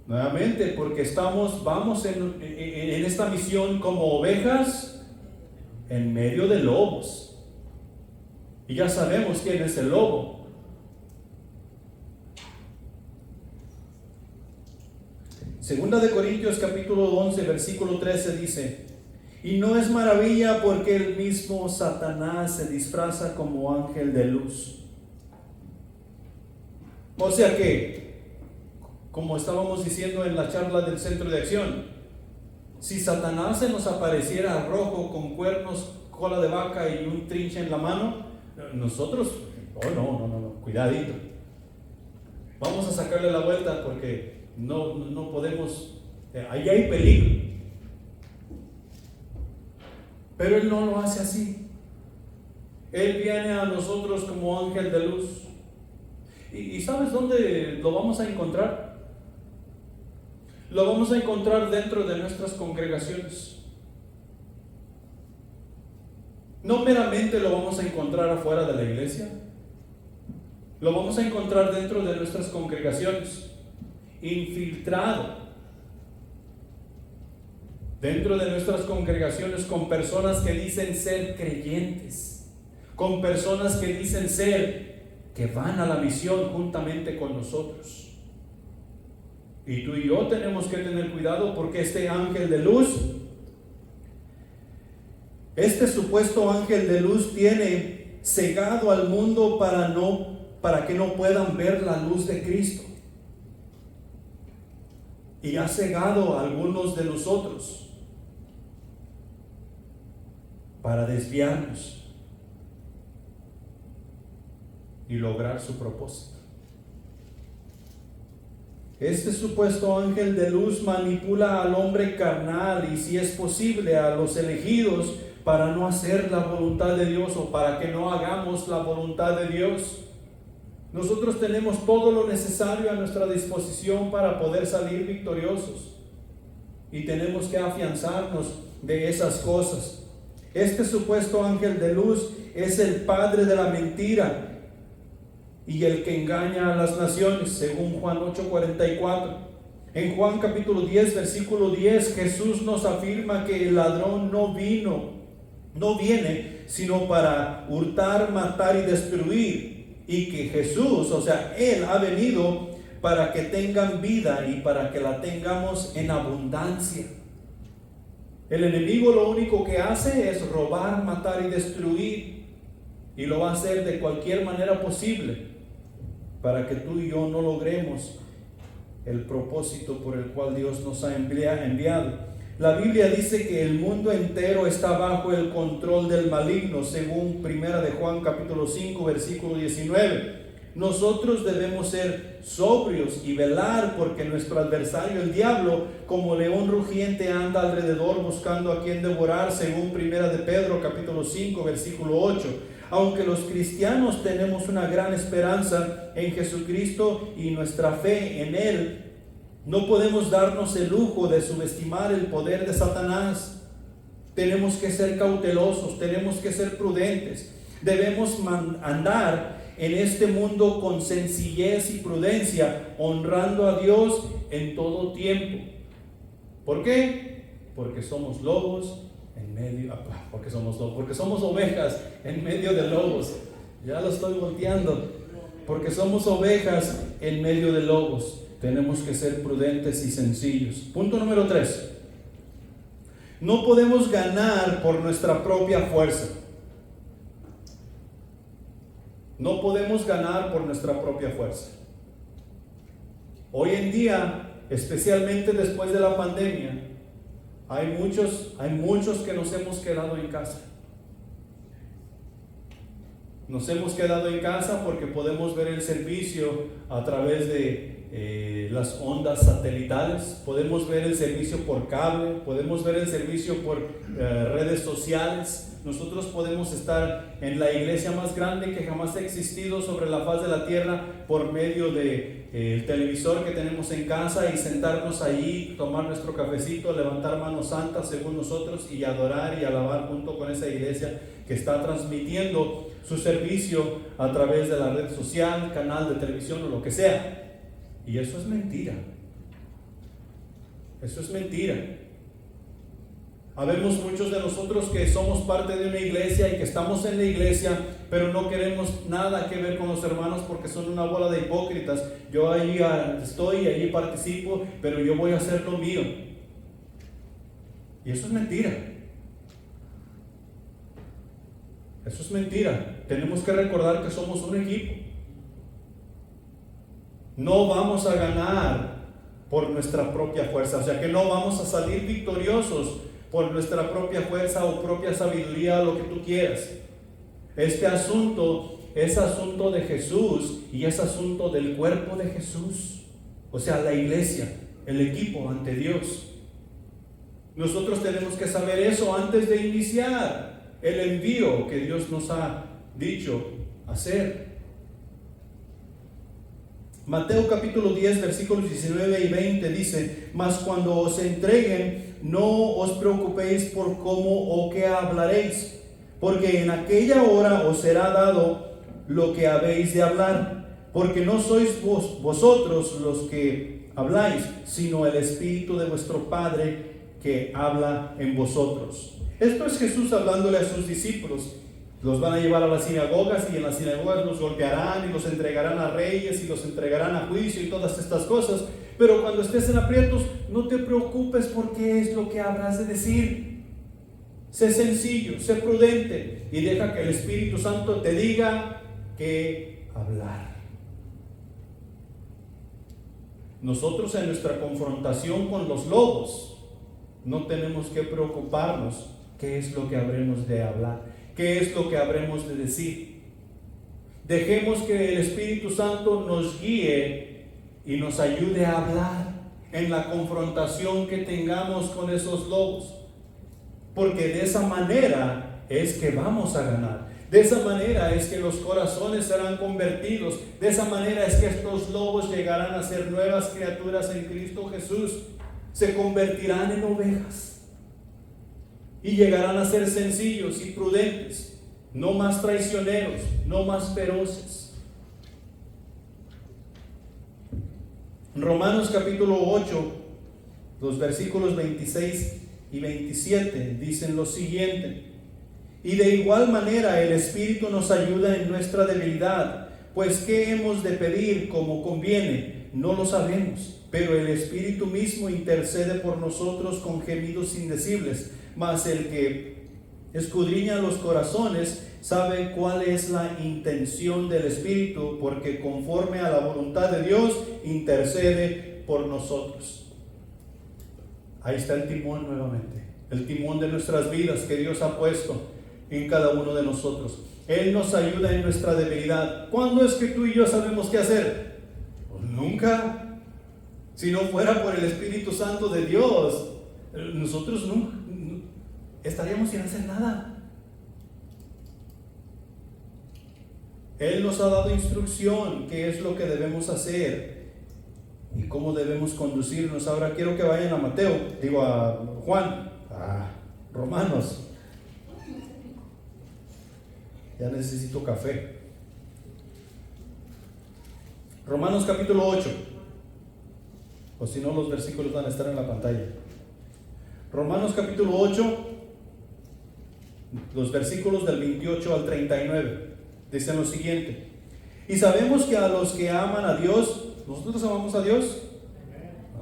Nuevamente, porque vamos en esta misión como ovejas en medio de lobos. Y ya sabemos quién es el lobo. Segunda de Corintios capítulo 11 versículo 13 dice: y no es maravilla porque el mismo Satanás se disfraza como ángel de luz. O sea que, como estábamos diciendo en la charla del centro de acción, si Satanás se nos apareciera rojo con cuernos, cola de vaca y un trinche en la mano, nosotros, no, cuidadito. Vamos a sacarle la vuelta porque no podemos, ahí hay peligro. Pero Él no lo hace así. Él viene a nosotros como ángel de luz. ¿Y sabes dónde lo vamos a encontrar? Lo vamos a encontrar dentro de nuestras congregaciones. No meramente lo vamos a encontrar afuera de la iglesia. Lo vamos a encontrar dentro de nuestras congregaciones, infiltrado dentro de nuestras congregaciones con personas que dicen ser creyentes, con personas que dicen ser, que van a la misión juntamente con nosotros. Y tú y yo tenemos que tener cuidado porque este ángel de luz, este supuesto ángel de luz tiene cegado al mundo para que no puedan ver la luz de Cristo. Y ha cegado a algunos de nosotros para desviarnos y lograr su propósito. Este supuesto ángel de luz manipula al hombre carnal y, si es posible, a los elegidos para no hacer la voluntad de Dios o para que no hagamos la voluntad de Dios. Nosotros tenemos todo lo necesario a nuestra disposición para poder salir victoriosos y tenemos que afianzarnos de esas cosas. Este supuesto ángel de luz es el padre de la mentira y el que engaña a las naciones, según Juan 8:44. En Juan capítulo 10, versículo 10, Jesús nos afirma que el ladrón no viene sino para hurtar, matar y destruir, y que Jesús, o sea, Él ha venido para que tengan vida y para que la tengamos en abundancia. El enemigo lo único que hace es robar, matar y destruir, y lo va a hacer de cualquier manera posible para que tú y yo no logremos el propósito por el cual Dios nos ha enviado. La Biblia dice que el mundo entero está bajo el control del maligno, según 1 de Juan capítulo 5, versículo 19. Nosotros debemos ser sobrios y velar, porque nuestro adversario, el diablo, como león rugiente, anda alrededor buscando a quien devorar, según 1 de Pedro capítulo 5, versículo 8. Aunque los cristianos tenemos una gran esperanza en Jesucristo y nuestra fe en Él, no podemos darnos el lujo de subestimar el poder de Satanás. Tenemos que ser cautelosos, tenemos que ser prudentes. Debemos andar en este mundo con sencillez y prudencia, honrando a Dios en todo tiempo. ¿Por qué? Porque somos lobos en medio, porque somos ovejas en medio de lobos. Ya lo estoy volteando. Porque somos ovejas en medio de lobos. Tenemos que ser prudentes y sencillos. Punto número 3. No podemos ganar por nuestra propia fuerza. No podemos ganar por nuestra propia fuerza. Hoy en día, especialmente después de la pandemia, hay muchos que nos hemos quedado en casa. Nos hemos quedado en casa porque podemos ver el servicio a través de las ondas satelitales, podemos ver el servicio por cable, podemos ver el servicio por redes sociales. Nosotros podemos estar en la iglesia más grande que jamás ha existido sobre la faz de la tierra por medio de el televisor que tenemos en casa y sentarnos allí, tomar nuestro cafecito, levantar manos santas según nosotros y adorar y alabar junto con esa iglesia que está transmitiendo su servicio a través de la red social, canal de televisión o lo que sea. Y eso es mentira. Eso es mentira. Habemos muchos de nosotros que somos parte de una iglesia y que estamos en la iglesia, pero no queremos nada que ver con los hermanos porque son una bola de hipócritas. Yo allí estoy, allí participo, pero yo voy a hacer lo mío. Y eso es mentira. Eso es mentira. Tenemos que recordar que somos un equipo. No vamos a ganar por nuestra propia fuerza, o sea que no vamos a salir victoriosos por nuestra propia fuerza o propia sabiduría, lo que tú quieras. Este asunto es asunto de Jesús y es asunto del cuerpo de Jesús, o sea, la iglesia, el equipo ante Dios. Nosotros tenemos que saber eso antes de iniciar el envío que Dios nos ha dicho hacer. Mateo capítulo 10 versículos 19 y 20 dice: mas cuando os entreguen, no os preocupéis por cómo o qué hablaréis, porque en aquella hora os será dado lo que habéis de hablar, porque no sois vosotros los que habláis, sino el Espíritu de vuestro Padre que habla en vosotros. Esto es Jesús hablándole a sus discípulos. Los van a llevar a las sinagogas y en las sinagogas los golpearán y los entregarán a reyes y los entregarán a juicio y todas estas cosas. Pero cuando estés en aprietos, no te preocupes por qué es lo que habrás de decir. Sé sencillo, sé prudente y deja que el Espíritu Santo te diga qué hablar. Nosotros en nuestra confrontación con los lobos no tenemos que preocuparnos qué es lo que habremos de hablar. ¿Qué es lo que habremos de decir? Dejemos que el Espíritu Santo nos guíe y nos ayude a hablar en la confrontación que tengamos con esos lobos. Porque de esa manera es que vamos a ganar. De esa manera es que los corazones serán convertidos. De esa manera es que estos lobos llegarán a ser nuevas criaturas en Cristo Jesús. Se convertirán en ovejas. Y llegarán a ser sencillos y prudentes, no más traicioneros, no más feroces. Romanos capítulo 8, los versículos 26 y 27 dicen lo siguiente: y de igual manera el Espíritu nos ayuda en nuestra debilidad, pues ¿qué hemos de pedir como conviene? No lo sabemos, pero el Espíritu mismo intercede por nosotros con gemidos indecibles. Mas el que escudriña los corazones sabe cuál es la intención del Espíritu, porque conforme a la voluntad de Dios intercede por nosotros. Ahí está el timón nuevamente, el timón de nuestras vidas que Dios ha puesto en cada uno de nosotros. Él nos ayuda en nuestra debilidad. ¿Cuándo es que tú y yo sabemos qué hacer? Pues nunca. Si no fuera por el Espíritu Santo de Dios, nosotros nunca estaríamos sin hacer nada. Él nos ha dado instrucción, qué es lo que debemos hacer y cómo debemos conducirnos. Ahora quiero que vayan a Juan, a Romanos. Ya necesito café. Romanos capítulo 8, o si no los versículos van a estar en la pantalla. Romanos capítulo 8, los versículos del 28 al 39 dicen lo siguiente: y sabemos que a los que aman a Dios, ¿nosotros amamos a Dios?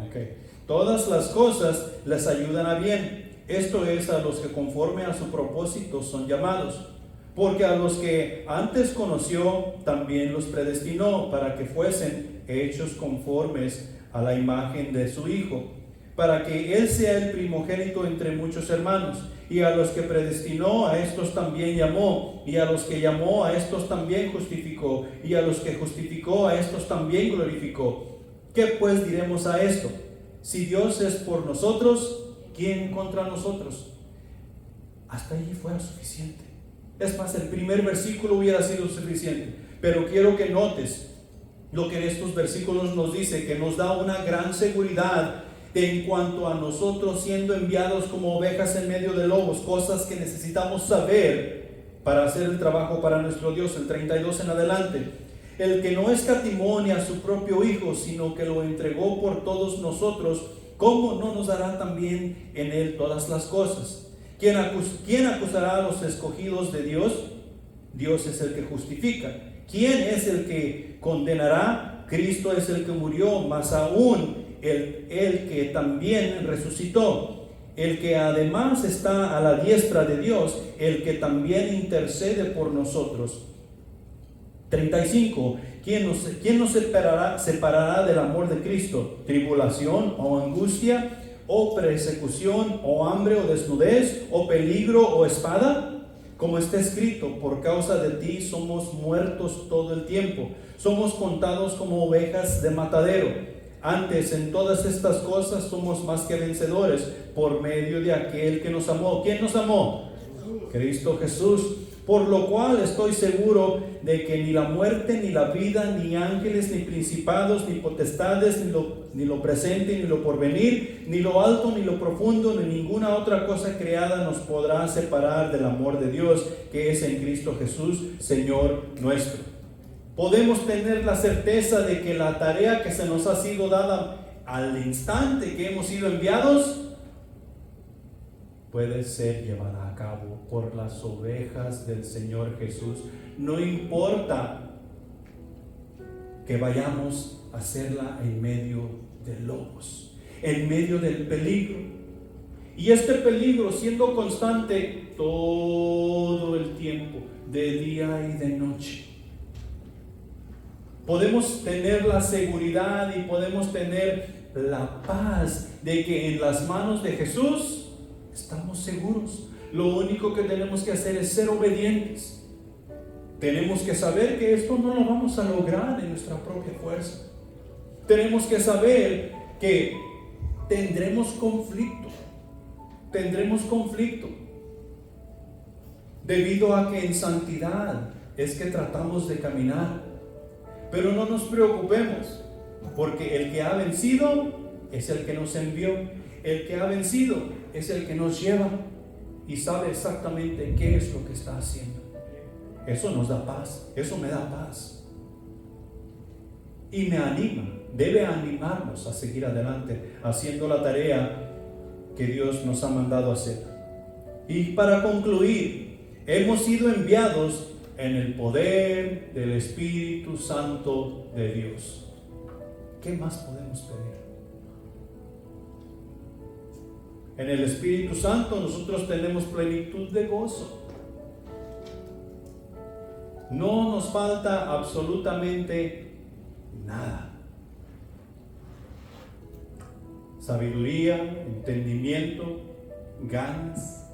Okay. Todas las cosas les ayudan a bien, esto es, a los que conforme a su propósito son llamados. Porque a los que antes conoció, también los predestinó para que fuesen hechos conformes a la imagen de su Hijo, para que Él sea el primogénito entre muchos hermanos. Y a los que predestinó, a estos también llamó, y a los que llamó, a estos también justificó, y a los que justificó, a estos también glorificó. ¿Qué pues diremos a esto? Si Dios es por nosotros, ¿quién contra nosotros? Hasta allí fuera suficiente. Es más, el primer versículo hubiera sido suficiente, pero quiero que notes lo que en estos versículos nos dice, que nos da una gran seguridad en cuanto a nosotros siendo enviados como ovejas en medio de lobos, cosas que necesitamos saber para hacer el trabajo para nuestro Dios. El 32 en adelante: el que no escatimó ni a su propio Hijo, sino que lo entregó por todos nosotros, ¿cómo no nos dará también en Él todas las cosas? ¿Quién acusará a los escogidos de Dios? Dios es el que justifica. ¿Quién es el que condenará? Cristo es el que murió, más aún el que también resucitó, el que además está a la diestra de Dios, el que también intercede por nosotros. 35. ¿Quién nos separará del amor de Cristo? ¿Tribulación o angustia, o persecución, o hambre, o desnudez, o peligro, o espada? Como está escrito: por causa de ti somos muertos todo el tiempo, somos contados como ovejas de matadero. Antes, en todas estas cosas somos más que vencedores por medio de aquel que nos amó. ¿Quién nos amó? Cristo Jesús. Por lo cual estoy seguro de que ni la muerte, ni la vida, ni ángeles, ni principados, ni potestades, ni lo presente, ni lo porvenir, ni lo alto, ni lo profundo, ni ninguna otra cosa creada nos podrá separar del amor de Dios que es en Cristo Jesús, Señor nuestro. Podemos tener la certeza de que la tarea que se nos ha sido dada al instante que hemos sido enviados puede ser llevada a cabo por las ovejas del Señor Jesús. No importa que vayamos a hacerla en medio de lobos, en medio del peligro. Y este peligro siendo constante todo el tiempo, de día y de noche. Podemos tener la seguridad y podemos tener la paz de que en las manos de Jesús estamos seguros. Lo único que tenemos que hacer es ser obedientes. Tenemos que saber que esto no lo vamos a lograr en nuestra propia fuerza. Tenemos que saber que tendremos conflicto. Debido a que en santidad es que tratamos de caminar. Pero no nos preocupemos, porque el que ha vencido es el que nos envió. El que ha vencido es el que nos lleva y sabe exactamente qué es lo que está haciendo. Eso nos da paz, eso me da paz. Y me anima, debe animarnos a seguir adelante, haciendo la tarea que Dios nos ha mandado hacer. Y para concluir, hemos sido enviados en el poder del Espíritu Santo de Dios. ¿Qué más podemos pedir? En el Espíritu Santo nosotros tenemos plenitud de gozo. No nos falta absolutamente nada. Sabiduría, entendimiento, ganas.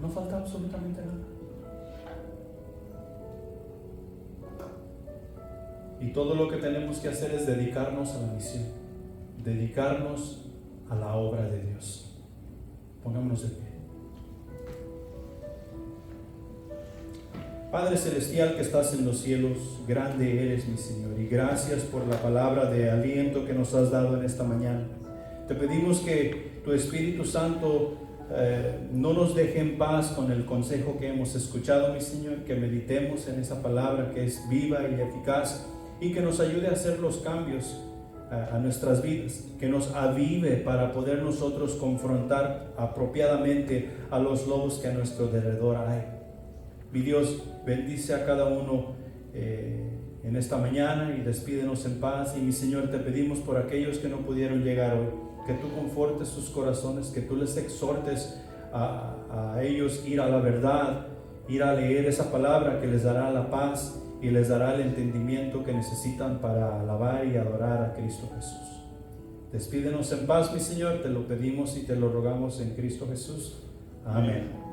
No falta absolutamente nada. Y todo lo que tenemos que hacer es dedicarnos a la misión, dedicarnos a la obra de Dios. Pongámonos de pie. Padre Celestial que estás en los cielos, grande eres, mi Señor, y gracias por la palabra de aliento que nos has dado en esta mañana. Te pedimos que tu Espíritu Santo no nos deje en paz con el consejo que hemos escuchado, mi Señor, que meditemos en esa palabra que es viva y eficaz y que nos ayude a hacer los cambios a nuestras vidas, que nos avive para poder nosotros confrontar apropiadamente a los lobos que a nuestro alrededor hay. Mi Dios, bendice a cada uno en esta mañana y despídenos en paz. Y mi Señor, te pedimos por aquellos que no pudieron llegar hoy, que tú confortes sus corazones, que tú les exhortes a ellos ir a la verdad, ir a leer esa palabra que les dará la paz y les dará el entendimiento que necesitan para alabar y adorar a Cristo Jesús. Despídenos en paz, mi Señor, te lo pedimos y te lo rogamos en Cristo Jesús. Amén.